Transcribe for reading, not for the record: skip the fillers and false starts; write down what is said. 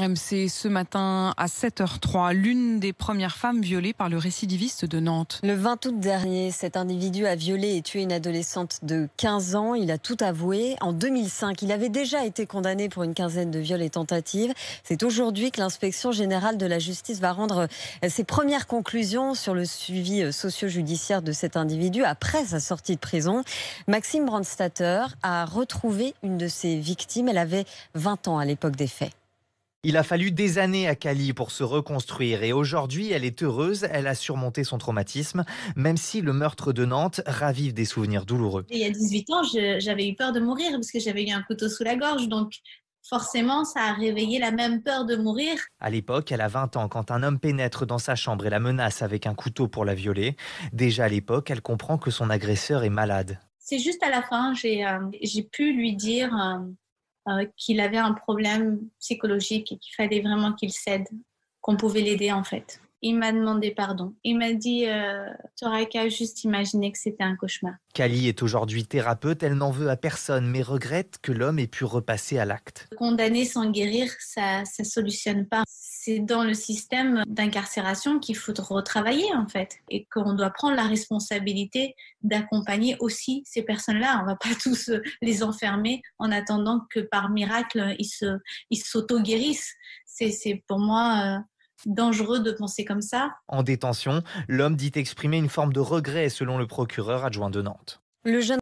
RMC ce matin à 7h03, l'une des premières femmes violées par le récidiviste de Nantes. Le 20 août dernier, cet individu a violé et tué une adolescente de 15 ans. Il a tout avoué. En 2005, il avait déjà été condamné pour une quinzaine de viols et tentatives. C'est aujourd'hui que l'inspection générale de la justice va rendre ses premières conclusions sur le suivi socio-judiciaire de cet individu après sa sortie de prison. Maxime Brandstatter a retrouvé une de ses victimes. Elle avait 20 ans à l'époque des faits. Il a fallu des années à Cali pour se reconstruire et aujourd'hui, elle est heureuse, elle a surmonté son traumatisme, même si le meurtre de Nantes ravive des souvenirs douloureux. Il y a 18 ans, j'avais eu peur de mourir parce que j'avais eu un couteau sous la gorge, donc forcément, ça a réveillé la même peur de mourir. À l'époque, elle a 20 ans quand un homme pénètre dans sa chambre et la menace avec un couteau pour la violer. Déjà à l'époque, elle comprend que son agresseur est malade. C'est juste à la fin, j'ai pu lui dire qu'il avait un problème psychologique et qu'il fallait vraiment qu'il cède, qu'on pouvait l'aider en fait. Il m'a demandé pardon. Il m'a dit « t'aurais qu'à juste imaginer que c'était un cauchemar ». Kali est aujourd'hui thérapeute, elle n'en veut à personne mais regrette que l'homme ait pu repasser à l'acte. Condamner sans guérir, ça ne solutionne pas. C'est dans le système d'incarcération qu'il faut retravailler en fait et qu'on doit prendre la responsabilité d'accompagner aussi ces personnes-là. On ne va pas tous les enfermer en attendant que par miracle ils s'auto-guérissent. C'est pour moi dangereux de penser comme ça. En détention, l'homme dit exprimer une forme de regret selon le procureur adjoint de Nantes. Le jeune